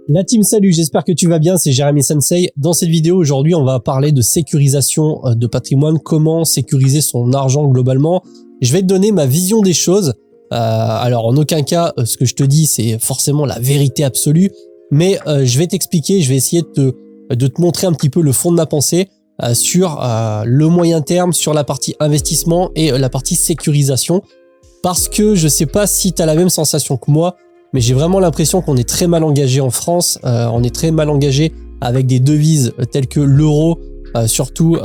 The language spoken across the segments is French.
La team, salut, j'espère que tu vas bien, c'est Jérémy Sensei. Dans cette vidéo, aujourd'hui, on va parler de sécurisation de patrimoine, comment sécuriser son argent globalement. Je vais te donner ma vision des choses. Alors, en aucun cas, ce que je te dis, c'est forcément la vérité absolue, mais je vais t'expliquer, je vais essayer de te montrer un petit peu le fond de ma pensée sur le moyen terme, sur la partie investissement et la partie sécurisation, parce que je sais pas si tu as la même sensation que moi, mais j'ai vraiment l'impression qu'on est très mal engagé en France. On est très mal engagé avec des devises telles que l'euro, surtout,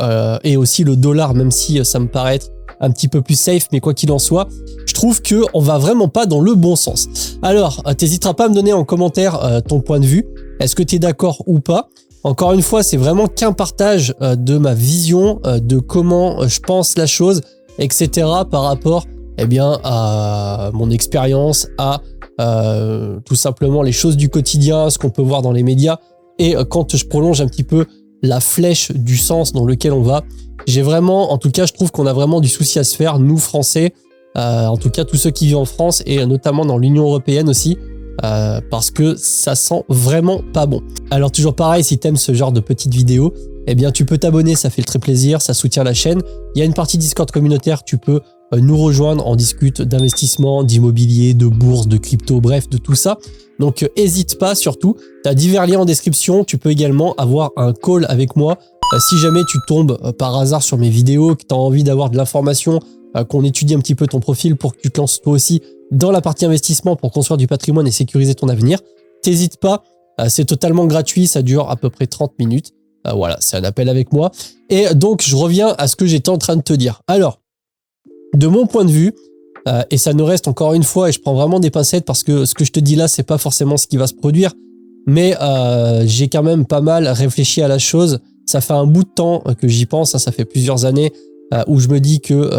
et aussi le dollar, même si ça me paraît être un petit peu plus safe. Mais quoi qu'il en soit, je trouve qu'on va vraiment pas dans le bon sens. Alors, t'hésiteras pas à me donner en commentaire ton point de vue. Est-ce que tu es d'accord ou pas? Encore une fois, c'est vraiment qu'un partage de ma vision, de comment je pense la chose, etc. par rapport à mon expérience, à tout simplement les choses du quotidien, ce qu'on peut voir dans les médias. Et quand je prolonge un petit peu la flèche du sens dans lequel on va, j'ai vraiment, en tout cas, je trouve qu'on a vraiment du souci à se faire, nous Français, en tout cas tous ceux qui vivent en France et notamment dans l'Union européenne aussi, parce que ça sent vraiment pas bon. Alors toujours pareil, si t'aimes ce genre de petites vidéos, eh bien tu peux t'abonner, ça fait très plaisir, ça soutient la chaîne. Il y a une partie Discord communautaire, tu peux nous rejoindre, on discute d'investissement, d'immobilier, de bourse, de crypto, bref, de tout ça. Donc hésite pas surtout, tu as divers liens en description, tu peux également avoir un call avec moi. Si jamais tu tombes par hasard sur mes vidéos, que tu as envie d'avoir de l'information, qu'on étudie un petit peu ton profil pour que tu te lances toi aussi dans la partie investissement pour construire du patrimoine et sécuriser ton avenir, t'hésites pas, c'est totalement gratuit, ça dure à peu près 30 minutes. Voilà, c'est un appel avec moi. Et donc je reviens à ce que j'étais en train de te dire. Alors, de mon point de vue, et ça ne reste encore une fois, et je prends vraiment des pincettes parce que ce que je te dis là, c'est pas forcément ce qui va se produire, mais j'ai quand même pas mal réfléchi à la chose. Ça fait un bout de temps que j'y pense, hein, ça fait plusieurs années où je me dis que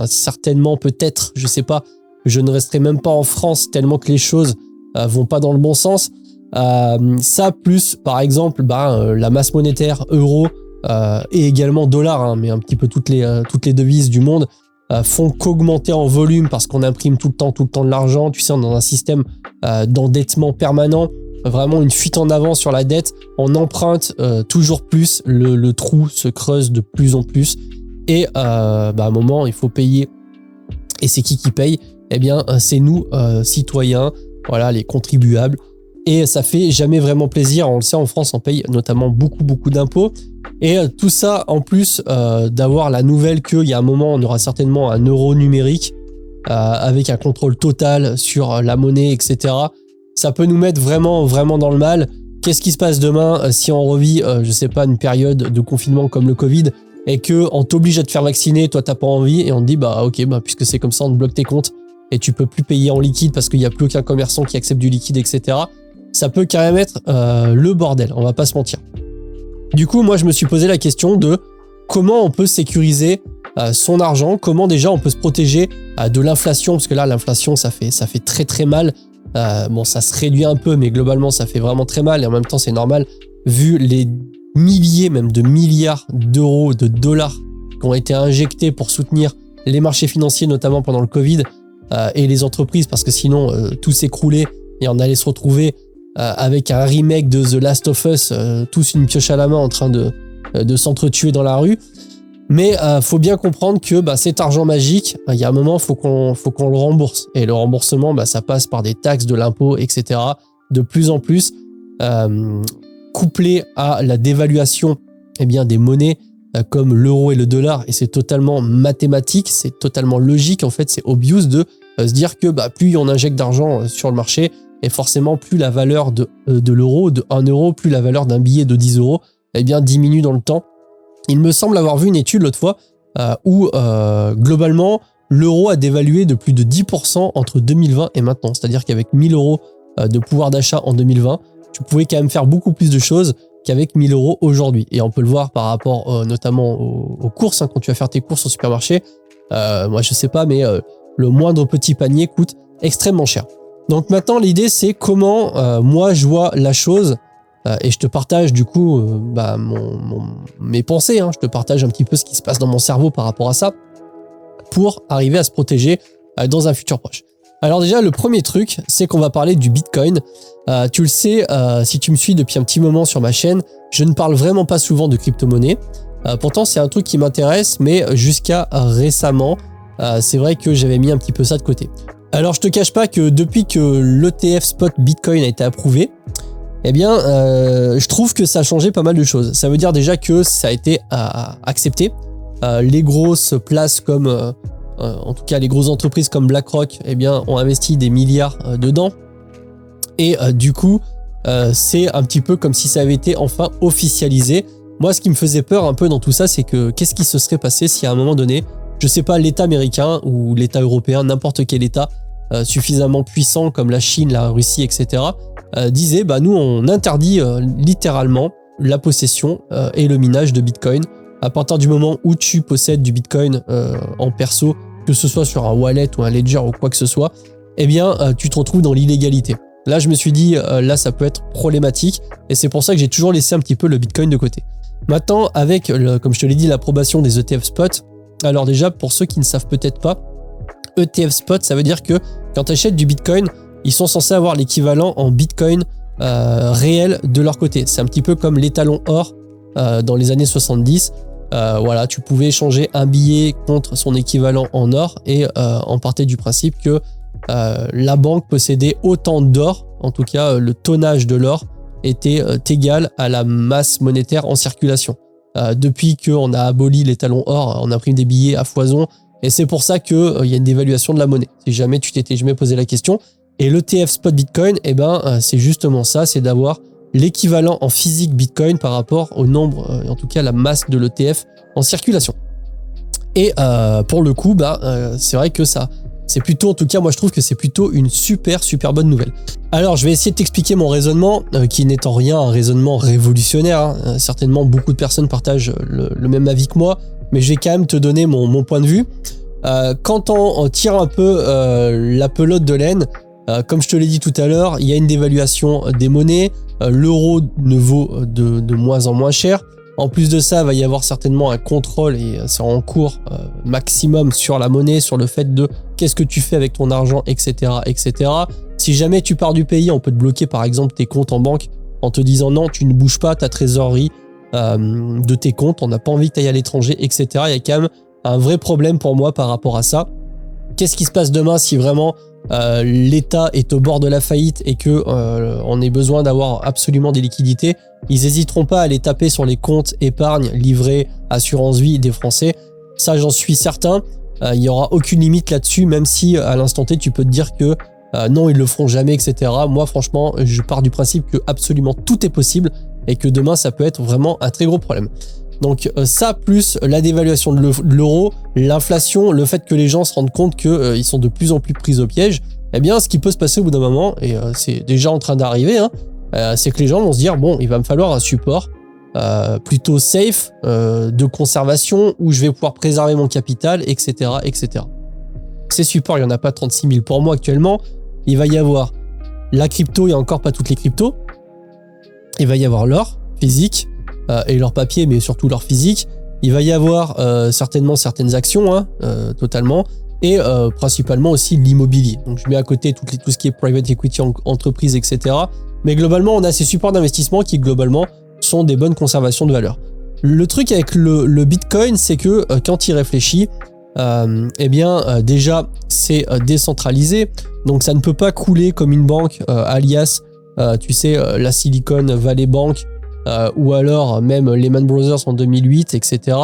certainement, peut-être, je sais pas, je ne resterai même pas en France tellement que les choses vont pas dans le bon sens. Ça plus, par exemple, la masse monétaire euro et également dollar, hein, mais un petit peu toutes les devises du monde, font qu'augmenter en volume parce qu'on imprime tout le temps de l'argent. Tu sais, on est dans un système d'endettement permanent, vraiment une fuite en avant sur la dette. On emprunte toujours plus, le trou se creuse de plus en plus et à un moment, il faut payer. Et c'est qui paye? Eh bien, c'est nous, citoyens, voilà, les contribuables. Et ça fait jamais vraiment plaisir. On le sait, en France, on paye notamment beaucoup d'impôts. Et tout ça, en plus d'avoir la nouvelle qu'il y a un moment, on aura certainement un euro numérique avec un contrôle total sur la monnaie, etc. Ça peut nous mettre vraiment dans le mal. Qu'est-ce qui se passe demain si on revit, je sais pas, une période de confinement comme le Covid et qu'on t'oblige à te faire vacciner, toi t'as pas envie et on te dit ok, puisque c'est comme ça, on te bloque tes comptes et tu peux plus payer en liquide parce qu'il n'y a plus aucun commerçant qui accepte du liquide, etc. Ça peut quand même être le bordel, on va pas se mentir. Du coup, moi, je me suis posé la question de comment on peut sécuriser son argent, comment déjà on peut se protéger de l'inflation, parce que là, l'inflation, ça fait très mal. Bon, ça se réduit un peu, mais globalement, ça fait vraiment très mal. Et en même temps, c'est normal, vu les milliers, même de milliards d'euros, de dollars qui ont été injectés pour soutenir les marchés financiers, notamment pendant le Covid, et les entreprises, parce que sinon, tout s'écroulait et on allait se retrouver avec un remake de The Last of Us, tous une pioche à la main en train de s'entretuer dans la rue. Mais faut bien comprendre que cet argent magique, il y a un moment, faut qu'on le rembourse. Et le remboursement, ça passe par des taxes, de l'impôt, etc. De plus en plus, couplé à la dévaluation des monnaies comme l'euro et le dollar. Et c'est totalement mathématique, c'est totalement logique. En fait, c'est obvious de se dire que plus on injecte d'argent sur le marché, et forcément, plus la valeur de l'euro, de 1 euro, plus la valeur d'un billet de 10 euros, diminue dans le temps. Il me semble avoir vu une étude l'autre fois où, globalement, l'euro a dévalué de plus de 10% entre 2020 et maintenant. C'est-à-dire qu'avec 1000 euros de pouvoir d'achat en 2020, tu pouvais quand même faire beaucoup plus de choses qu'avec 1000 euros aujourd'hui. Et on peut le voir par rapport notamment aux courses, hein, quand tu vas faire tes courses au supermarché. Moi, je sais pas, mais le moindre petit panier coûte extrêmement cher. Donc maintenant, l'idée, c'est comment moi, je vois la chose et je te partage du coup mes pensées. Hein, je te partage un petit peu ce qui se passe dans mon cerveau par rapport à ça pour arriver à se protéger dans un futur proche. Alors déjà, le premier truc, c'est qu'on va parler du Bitcoin. Tu le sais, si tu me suis depuis un petit moment sur ma chaîne, je ne parle vraiment pas souvent de crypto-monnaie. Pourtant, c'est un truc qui m'intéresse, mais jusqu'à récemment, c'est vrai que j'avais mis un petit peu ça de côté. Alors, je te cache pas que depuis que l'ETF Spot Bitcoin a été approuvé, eh bien, je trouve que ça a changé pas mal de choses. Ça veut dire déjà que ça a été accepté. Les grosses places comme, en tout cas les grosses entreprises comme BlackRock, eh bien, ont investi des milliards dedans. Et du coup, c'est un petit peu comme si ça avait été enfin officialisé. Moi, ce qui me faisait peur un peu dans tout ça, c'est que qu'est-ce qui se serait passé si à un moment donné, je sais pas, l'État américain ou l'État européen, n'importe quel État suffisamment puissant comme la Chine, la Russie, etc., disait, bah nous, on interdit littéralement la possession et le minage de Bitcoin. À partir du moment où tu possèdes du Bitcoin en perso, que ce soit sur un wallet ou un ledger ou quoi que ce soit, eh bien, tu te retrouves dans l'illégalité. Là, je me suis dit, là, ça peut être problématique et c'est pour ça que j'ai toujours laissé un petit peu le Bitcoin de côté. Maintenant, avec, comme je te l'ai dit, l'approbation des ETF Spot, alors déjà, pour ceux qui ne savent peut-être pas, ETF Spot, ça veut dire que quand tu achètes du Bitcoin, ils sont censés avoir l'équivalent en Bitcoin réel de leur côté. C'est un petit peu comme l'étalon or dans les années 70. Voilà, tu pouvais échanger un billet contre son équivalent en or et on partait du principe que la banque possédait autant d'or, en tout cas le tonnage de l'or était égal à la masse monétaire en circulation. Depuis qu'on a aboli l'étalon or, on imprime des billets à foison et c'est pour ça qu'il y a une dévaluation de la monnaie. Si jamais tu t'étais jamais posé la question. Et l'ETF Spot Bitcoin, eh ben, c'est justement ça, c'est d'avoir l'équivalent en physique Bitcoin par rapport au nombre, en tout cas la masse de l'ETF en circulation. Et pour le coup, c'est vrai que ça, c'est plutôt, en tout cas moi je trouve que c'est plutôt une super bonne nouvelle. Alors je vais essayer de t'expliquer mon raisonnement, qui n'est en rien un raisonnement révolutionnaire, hein. Certainement beaucoup de personnes partagent le même avis que moi, mais je vais quand même te donner mon point de vue. Quand on tire un peu la pelote de laine, comme je te l'ai dit tout à l'heure, il y a une dévaluation des monnaies, l'euro ne vaut de moins en moins cher. En plus de ça, il va y avoir certainement un contrôle et c'est en cours maximum sur la monnaie, sur le fait de qu'est-ce que tu fais avec ton argent, etc., etc. Si jamais tu pars du pays, on peut te bloquer par exemple tes comptes en banque en te disant non, tu ne bouges pas ta trésorerie de tes comptes, on n'a pas envie que tu ailles à l'étranger, etc. Il y a quand même un vrai problème pour moi par rapport à ça. Qu'est-ce qui se passe demain si vraiment l'État est au bord de la faillite et que on ait besoin d'avoir absolument des liquidités? Ils n'hésiteront pas à aller taper sur les comptes épargne, livret, assurance vie des Français. Ça, j'en suis certain. Il n'y aura aucune limite là-dessus, même si à l'instant T, tu peux te dire que non, ils le feront jamais, etc. Moi, franchement, je pars du principe que absolument tout est possible et que demain, ça peut être vraiment un très gros problème. Donc ça, plus la dévaluation de l'euro, l'inflation, le fait que les gens se rendent compte qu'ils sont de plus en plus pris au piège, eh bien, ce qui peut se passer au bout d'un moment, et c'est déjà en train d'arriver, hein, c'est que les gens vont se dire, bon, il va me falloir un support plutôt safe, de conservation, où je vais pouvoir préserver mon capital, etc., etc. Ces supports, il n'y en a pas 36 000 pour moi actuellement. Il va y avoir la crypto, il n'y a encore pas toutes les cryptos. Il va y avoir l'or physique, et leur papier, mais surtout leur physique. Il va y avoir certainement certaines actions, hein, totalement, et principalement aussi l'immobilier. Donc je mets à côté tout ce qui est private equity, entreprise, etc. Mais globalement, on a ces supports d'investissement qui globalement sont des bonnes conservations de valeur. Le truc avec le Bitcoin, c'est que quand il réfléchit, eh bien déjà c'est décentralisé, donc ça ne peut pas couler comme une banque, alias tu sais la Silicon Valley Bank, ou alors même Lehman Brothers en 2008, etc.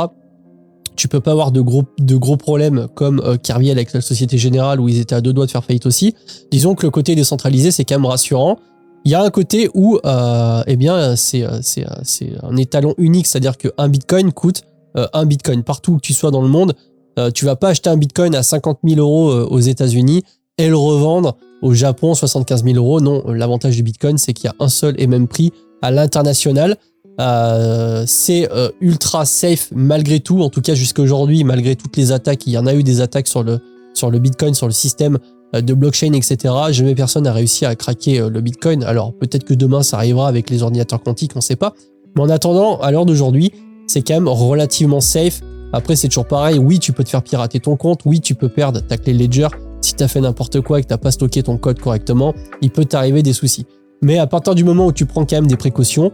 Tu peux pas avoir de gros problèmes comme Kerviel avec la Société Générale où ils étaient à 2 doigts de faire faillite aussi. Disons que le côté décentralisé, c'est quand même rassurant. Il y a un côté où eh bien c'est un étalon unique, c'est-à-dire qu'un Bitcoin coûte un Bitcoin partout où tu sois dans le monde. Tu vas pas acheter un Bitcoin à 50 000 euros aux États-Unis et le revendre au Japon 75 000 euros. Non, l'avantage du Bitcoin, c'est qu'il y a un seul et même prix à l'international. C'est ultra safe malgré tout, en tout cas jusqu'à aujourd'hui, malgré toutes les attaques. Il y en a eu des attaques sur le Bitcoin, sur le système de blockchain, etc. Jamais personne n'a réussi à craquer le Bitcoin. Alors peut-être que demain ça arrivera avec les ordinateurs quantiques, on ne sait pas. Mais en attendant, à l'heure d'aujourd'hui, c'est quand même relativement safe. Après, c'est toujours pareil. Oui, tu peux te faire pirater ton compte. Oui, tu peux perdre ta clé Ledger si si tu as fait n'importe quoi et que tu n'as pas stocké ton code correctement, il peut t'arriver des soucis. Mais à partir du moment où tu prends quand même des précautions,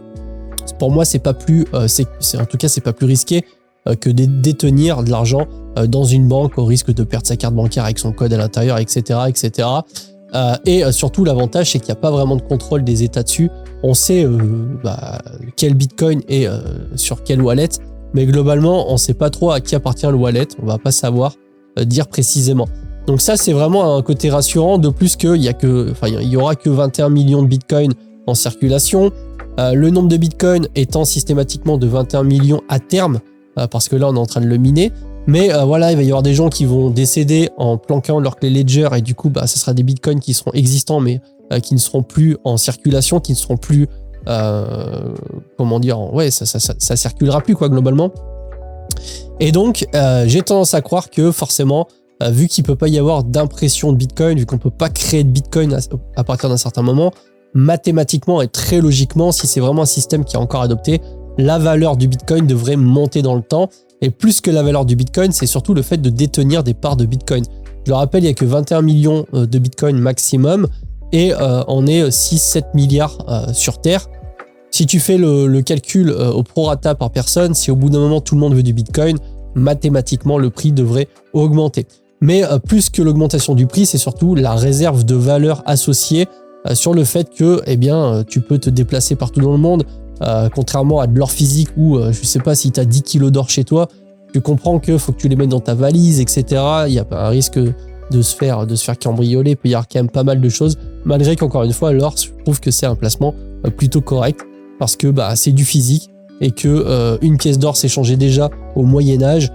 pour moi, c'est pas plus risqué que de détenir de l'argent dans une banque au risque de perdre sa carte bancaire avec son code à l'intérieur, etc., etc. Et surtout, l'avantage, c'est qu'il n'y a pas vraiment de contrôle des États dessus. On sait quel Bitcoin est sur quelle wallet, mais globalement, on ne sait pas trop à qui appartient le wallet. On ne va pas savoir dire précisément. Donc ça, c'est vraiment un côté rassurant, de plus qu'il y aura que 21 millions de Bitcoin en circulation. Le nombre de Bitcoin étant systématiquement de 21 millions à terme, parce que là, on est en train de le miner. Mais il va y avoir des gens qui vont décéder en planquant leur clé Ledger et du coup, ce sera des bitcoins qui seront existants mais qui ne seront plus en circulation, qui ne seront plus, ça circulera plus quoi globalement. Et donc, j'ai tendance à croire que forcément, vu qu'il peut pas y avoir d'impression de bitcoin, vu qu'on peut pas créer de bitcoin à partir d'un certain moment, mathématiquement et très logiquement, si c'est vraiment un système qui est encore adopté, la valeur du bitcoin devrait monter dans le temps. Et plus que la valeur du Bitcoin, c'est surtout le fait de détenir des parts de Bitcoin. Je le rappelle, il n'y a que 21 millions de Bitcoin maximum et on est 6-7 milliards sur Terre. Si tu fais le calcul au prorata par personne, si au bout d'un moment tout le monde veut du Bitcoin, mathématiquement le prix devrait augmenter. Mais plus que l'augmentation du prix, c'est surtout la réserve de valeur associée sur le fait que tu peux te déplacer partout dans le monde. Contrairement à de l'or physique où je sais pas si tu as 10 kilos d'or chez toi, tu comprends qu'il faut que tu les mettes dans ta valise, etc. Il y a un risque de se faire cambrioler, il peut y avoir quand même pas mal de choses, malgré qu'encore une fois, l'or, je trouve que c'est un placement plutôt correct, parce que c'est du physique, et que une pièce d'or s'échangeait déjà au Moyen-Âge.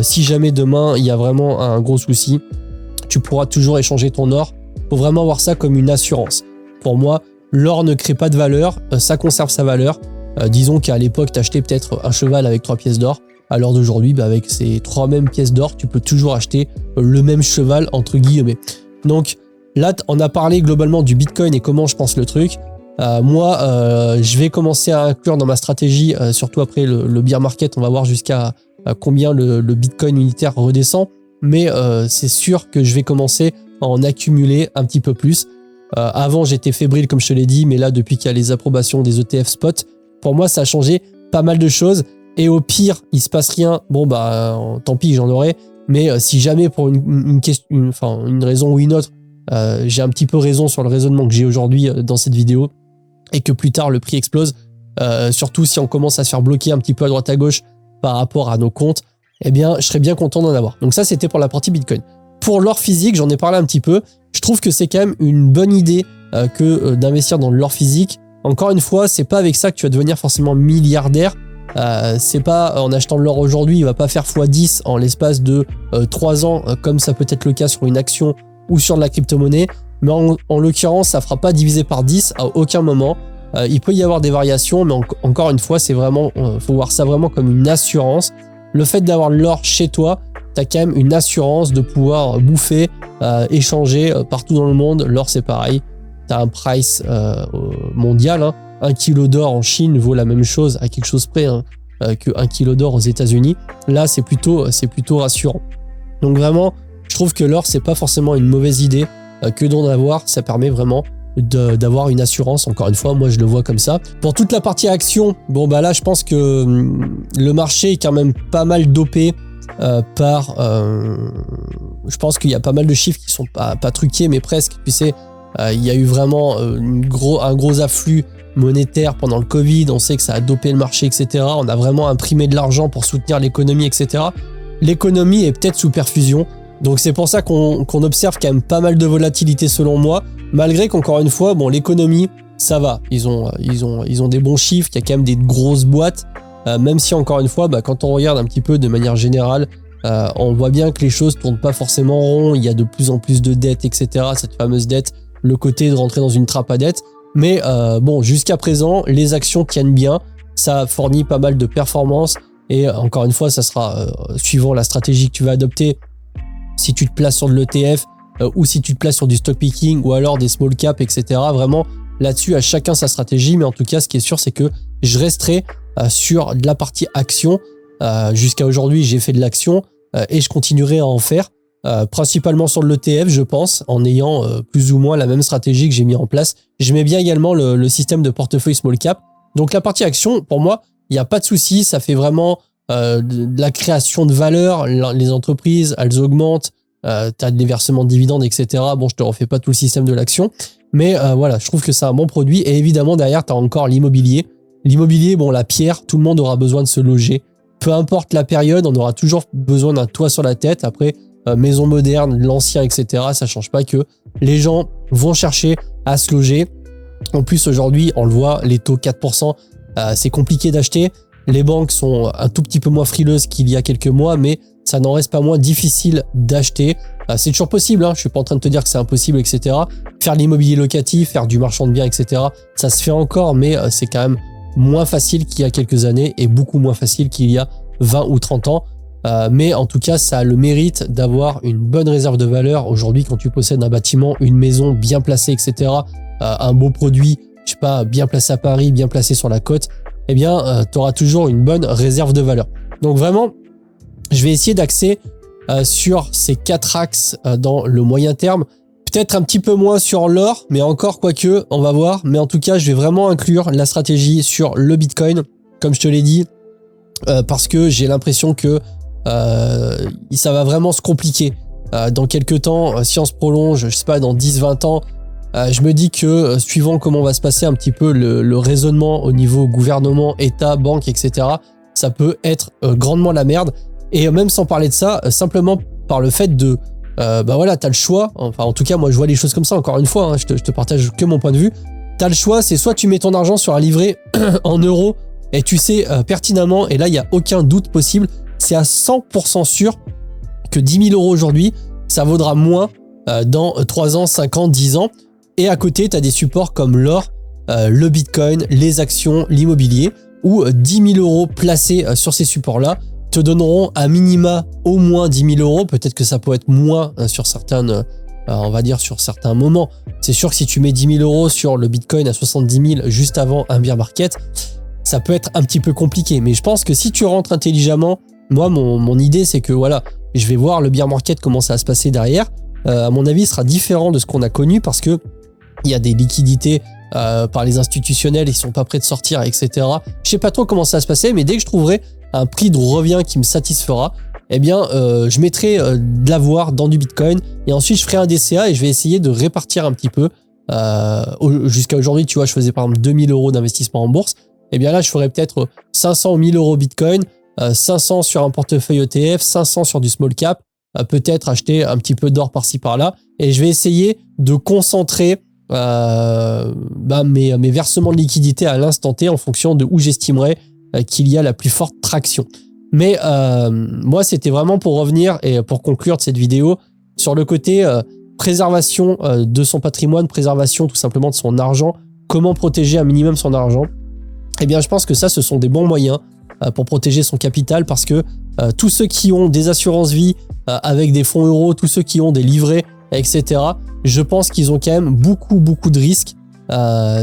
Si jamais demain, il y a vraiment un gros souci, tu pourras toujours échanger ton or. Il faut vraiment voir ça comme une assurance. Pour moi, l'or ne crée pas de valeur, ça conserve sa valeur. Disons qu'à l'époque, tu achetais peut-être un cheval avec 3 pièces d'or. À l'heure d'aujourd'hui, avec ces 3 mêmes pièces d'or, tu peux toujours acheter le même cheval, entre guillemets. Donc là, on a parlé globalement du Bitcoin et comment je pense le truc. Je vais commencer à inclure dans ma stratégie, surtout après le bear market, on va voir jusqu'à combien le Bitcoin unitaire redescend. Mais c'est sûr que je vais commencer à en accumuler un petit peu plus. Avant, j'étais fébrile, comme je te l'ai dit, mais là, depuis qu'il y a les approbations des ETF spot, pour moi, ça a changé pas mal de choses. Et au pire, il se passe rien. Tant pis, j'en aurai. Mais si jamais, pour une raison ou une autre, j'ai un petit peu raison sur le raisonnement que j'ai aujourd'hui dans cette vidéo, et que plus tard, le prix explose, surtout si on commence à se faire bloquer un petit peu à droite à gauche par rapport à nos comptes, je serais bien content d'en avoir. Donc ça, c'était pour la partie Bitcoin. Pour l'or physique, j'en ai parlé un petit peu. Je trouve que c'est quand même une bonne idée que d'investir dans l'or physique. Encore une fois, c'est pas avec ça que tu vas devenir forcément milliardaire. C'est pas en achetant de l'or aujourd'hui, il va pas faire x10 en l'espace de 3 ans, comme ça peut être le cas sur une action ou sur de la crypto-monnaie. Mais en l'occurrence, ça fera pas diviser par 10 à aucun moment. Il peut y avoir des variations, mais encore une fois, c'est vraiment, faut voir ça vraiment comme une assurance. Le fait d'avoir l'or chez toi, tu as quand même une assurance de pouvoir bouffer, échanger partout dans le monde. L'or, c'est pareil. Tu as un price mondial. 1 kilo d'or en Chine vaut la même chose à quelque chose près que 1 kilo d'or aux États-Unis. Là, c'est plutôt rassurant. Donc vraiment, je trouve que l'or, c'est pas forcément une mauvaise idée que d'en avoir. Ça permet vraiment d'avoir une assurance. Encore une fois, moi, je le vois comme ça. Pour toute la partie action, là, je pense que le marché est quand même pas mal dopé je pense qu'il y a pas mal de chiffres qui sont pas truqués, mais presque. Tu sais, il y a eu vraiment un gros afflux monétaire pendant le Covid. On sait que ça a dopé le marché, etc. On a vraiment imprimé de l'argent pour soutenir l'économie, etc. L'économie est peut-être sous perfusion. Donc c'est pour ça qu'on observe quand même pas mal de volatilité selon moi. Malgré qu'encore une fois, l'économie, ça va. Ils ont des bons chiffres. Il y a quand même des grosses boîtes. Même si encore une fois, quand on regarde un petit peu de manière générale, on voit bien que les choses tournent pas forcément rond. Il y a de plus en plus de dettes, etc. Cette fameuse dette, le côté de rentrer dans une trappe à dette. Mais jusqu'à présent, les actions tiennent bien. Ça fournit pas mal de performances. Et encore une fois, ça sera suivant la stratégie que tu vas adopter. Si tu te places sur de l'ETF ou si tu te places sur du stock picking ou alors des small cap, etc. Vraiment, là-dessus, à chacun sa stratégie. Mais en tout cas, ce qui est sûr, c'est que je resterai sur de la partie action. Jusqu'à aujourd'hui, j'ai fait de l'action et je continuerai à en faire. principalement sur l'ETF, je pense, en ayant plus ou moins la même stratégie que j'ai mis en place. J'aimais bien également le système de portefeuille small cap. Donc la partie action, pour moi, il n'y a pas de souci, ça fait vraiment de la création de valeur. Les entreprises, elles augmentent, tu as des versements de dividendes, etc. Bon, je te refais pas tout le système de l'action, mais voilà, je trouve que c'est un bon produit. Et évidemment, derrière, tu as encore l'immobilier. L'immobilier, bon, la pierre, tout le monde aura besoin de se loger. Peu importe la période, on aura toujours besoin d'un toit sur la tête. Après, maison moderne, l'ancien, etc. Ça change pas que les gens vont chercher à se loger. En plus, aujourd'hui, on le voit, les taux 4%, c'est compliqué d'acheter. Les banques sont un tout petit peu moins frileuses qu'il y a quelques mois, mais ça n'en reste pas moins difficile d'acheter. C'est toujours possible, hein. Je suis pas en train de te dire que c'est impossible, etc. Faire l'immobilier locatif, faire du marchand de biens, etc. Ça se fait encore, mais c'est quand même moins facile qu'il y a quelques années et beaucoup moins facile qu'il y a 20 ou 30 ans. Mais en tout cas, ça a le mérite d'avoir une bonne réserve de valeur. Aujourd'hui, quand tu possèdes un bâtiment, une maison bien placée, etc., un beau produit, je sais pas, bien placé à Paris, bien placé sur la côte, eh bien, tu auras toujours une bonne réserve de valeur. Donc vraiment, je vais essayer d'axer sur ces 4 axes dans le moyen terme. Peut-être un petit peu moins sur l'or, mais encore quoique, on va voir. Mais en tout cas, je vais vraiment inclure la stratégie sur le Bitcoin, comme je te l'ai dit, parce que j'ai l'impression que ça va vraiment se compliquer. Dans quelques temps, si on se prolonge, je sais pas, dans 10-20 ans, je me dis que suivant comment va se passer un petit peu le raisonnement au niveau gouvernement, État, banque, etc., ça peut être grandement la merde. Et même sans parler de ça, simplement par le fait de bah voilà, t'as le choix. Enfin, en tout cas, moi, je vois les choses comme ça. Encore une fois, hein, je te partage que mon point de vue. T'as le choix, c'est soit tu mets ton argent sur un livret en euros et tu sais pertinemment, et là, il n'y a aucun doute possible, c'est à 100% sûr que 10 000 € aujourd'hui, ça vaudra moins dans 3 ans, 5 ans, 10 ans. Et à côté, tu as des supports comme l'or, le Bitcoin, les actions, l'immobilier, où 10 000 € placés sur ces supports-là te donneront à minima au moins 10 000 €. Peut-être que ça peut être moins sur certaines, on va dire sur certains moments. C'est sûr que si tu mets 10 000 € sur le Bitcoin à 70 000 juste avant un bear market, ça peut être un petit peu compliqué. Mais je pense que si tu rentres intelligemment, moi, mon idée, c'est que voilà, je vais voir le bear market, comment ça va se passer derrière. À mon avis, il sera différent de ce qu'on a connu parce que il y a des liquidités par les institutionnels, ils sont pas prêts de sortir, etc. Je sais pas trop comment ça va se passer, mais dès que je trouverai un prix de revient qui me satisfera, eh bien, je mettrai de l'avoir dans du Bitcoin et ensuite je ferai un DCA et je vais essayer de répartir un petit peu. Jusqu'à aujourd'hui, tu vois, je faisais par exemple 2 000 € d'investissement en bourse. Eh bien là, je ferai peut-être 500 ou 1 000 € Bitcoin, 500 sur un portefeuille ETF, 500 sur du small cap, peut-être acheter un petit peu d'or par-ci par-là. Et je vais essayer de concentrer mes versements de liquidité à l'instant T en fonction de où j'estimerais qu'il y a la plus forte traction. Mais moi, c'était vraiment pour revenir et pour conclure de cette vidéo sur le côté préservation de son patrimoine, préservation tout simplement de son argent, comment protéger un minimum son argent. Eh bien, je pense que ça, ce sont des bons moyens pour protéger son capital parce que tous ceux qui ont des assurances vie avec des fonds euros, tous ceux qui ont des livrets, etc., je pense qu'ils ont quand même beaucoup de risques.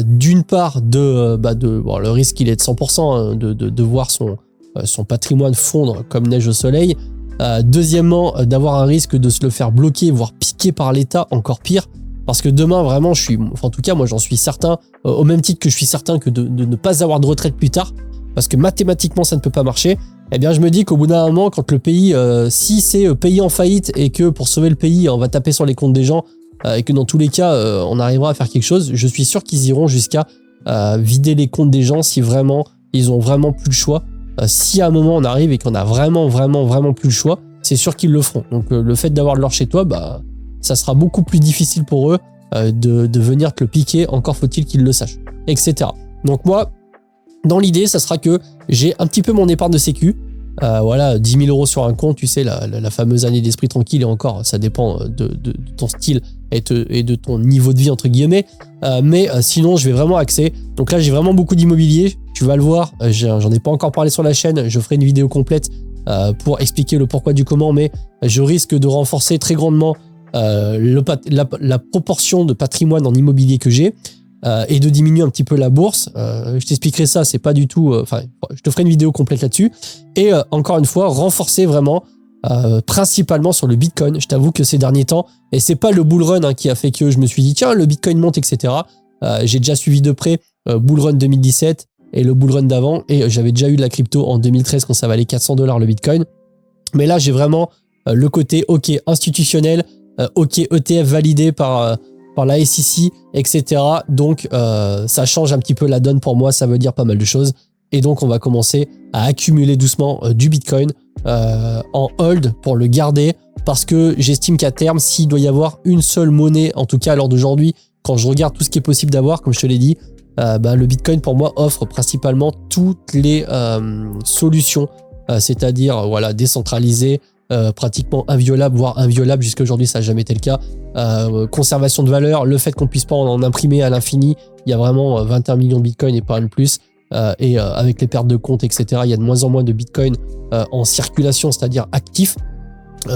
D'une part, bon, le risque, il est de 100%, de voir son patrimoine fondre comme neige au soleil. Deuxièmement, d'avoir un risque de se le faire bloquer, voire piquer par l'État, encore pire. Parce que demain, vraiment, en tout cas, moi, j'en suis certain, au même titre que je suis certain que de ne pas avoir de retraite plus tard, parce que mathématiquement, ça ne peut pas marcher. Eh bien, je me dis qu'au bout d'un moment, quand le pays, si c'est pays en faillite et que pour sauver le pays, on va taper sur les comptes des gens, et que dans tous les cas, on arrivera à faire quelque chose, je suis sûr qu'ils iront jusqu'à vider les comptes des gens si vraiment, ils ont vraiment plus le choix. Si à un moment, on arrive et qu'on a vraiment plus le choix, c'est sûr qu'ils le feront. Donc, le fait d'avoir de l'or chez toi, ça sera beaucoup plus difficile pour eux de venir te le piquer, encore faut-il qu'ils le sachent, etc. Donc moi, dans l'idée, ça sera que j'ai un petit peu mon épargne de sécu, voilà, 10 000 € sur un compte, tu sais, la fameuse année d'esprit tranquille, et encore, ça dépend de ton style et de ton niveau de vie, entre guillemets, mais sinon, je vais vraiment axer. Donc là, j'ai vraiment beaucoup d'immobilier, tu vas le voir, j'en ai pas encore parlé sur la chaîne, je ferai une vidéo complète pour expliquer le pourquoi du comment, mais je risque de renforcer très grandement la proportion de patrimoine en immobilier que j'ai et de diminuer un petit peu la bourse. Je t'expliquerai ça, c'est pas du tout... je te ferai une vidéo complète là-dessus. Et encore une fois, renforcer vraiment principalement sur le Bitcoin. Je t'avoue que ces derniers temps, et c'est pas le bull run qui a fait que je me suis dit tiens le Bitcoin monte, etc. J'ai déjà suivi de près bull run 2017 et le bull run d'avant, et j'avais déjà eu de la crypto en 2013 quand ça valait 400 $ le Bitcoin. Mais là j'ai vraiment le côté ok institutionnel, ok ETF validé par la SEC, etc. Donc ça change un petit peu la donne pour moi, ça veut dire pas mal de choses. Et donc on va commencer à accumuler doucement du Bitcoin en hold pour le garder, parce que j'estime qu'à terme, s'il doit y avoir une seule monnaie, en tout cas à l'heure d'aujourd'hui, quand je regarde tout ce qui est possible d'avoir, comme je te l'ai dit, le Bitcoin pour moi offre principalement toutes les solutions, c'est-à-dire voilà, décentralisé, pratiquement inviolable, voire inviolable, jusqu'à aujourd'hui ça n'a jamais été le cas, conservation de valeur, le fait qu'on puisse pas en imprimer à l'infini, il y a vraiment 21 millions de Bitcoin et pas un plus, et avec les pertes de compte, etc., il y a de moins en moins de Bitcoin en circulation, c'est-à-dire actif.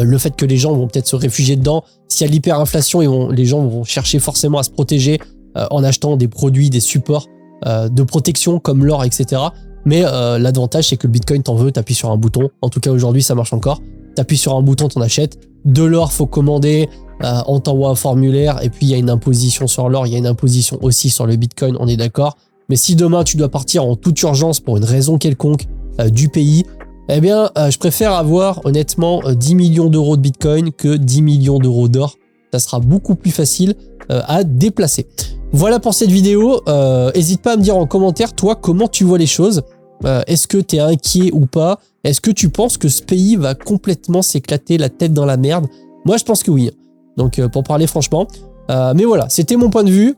Le fait que les gens vont peut-être se réfugier dedans, s'il y a l'hyperinflation, les gens vont chercher forcément à se protéger en achetant des produits, des supports de protection comme l'or, etc. Mais l'avantage, c'est que le Bitcoin, t'en veux, t'appuies sur un bouton. En tout cas, aujourd'hui, ça marche encore. T'appuies sur un bouton, t'en achètes. De l'or, faut commander, on t'envoie un formulaire, et puis il y a une imposition sur l'or, il y a une imposition aussi sur le Bitcoin, on est d'accord. Mais si demain, tu dois partir en toute urgence pour une raison quelconque du pays, eh bien, je préfère avoir honnêtement 10 millions d'euros de Bitcoin que 10 millions d'euros d'or. Ça sera beaucoup plus facile à déplacer. Voilà pour cette vidéo. N'hésite pas à me dire en commentaire, toi, comment tu vois les choses. Est-ce que tu es inquiet ou pas? Est-ce que tu penses que ce pays va complètement s'éclater la tête dans la merde? Moi, je pense que oui. Donc, pour parler franchement. Mais voilà, c'était mon point de vue.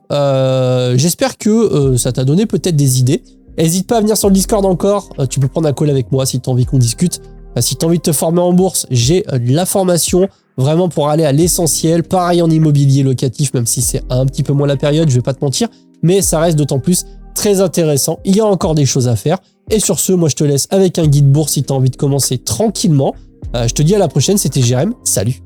J'espère que ça t'a donné peut-être des idées. N'hésite pas à venir sur le Discord encore. Tu peux prendre un call avec moi si tu as envie qu'on discute. Si tu as envie de te former en bourse, j'ai de la formation vraiment pour aller à l'essentiel. Pareil en immobilier locatif, même si c'est un petit peu moins la période, je vais pas te mentir. Mais ça reste d'autant plus très intéressant. Il y a encore des choses à faire. Et sur ce, moi je te laisse avec un guide bourse si tu as envie de commencer tranquillement. Je te dis à la prochaine, c'était Jérém. Salut!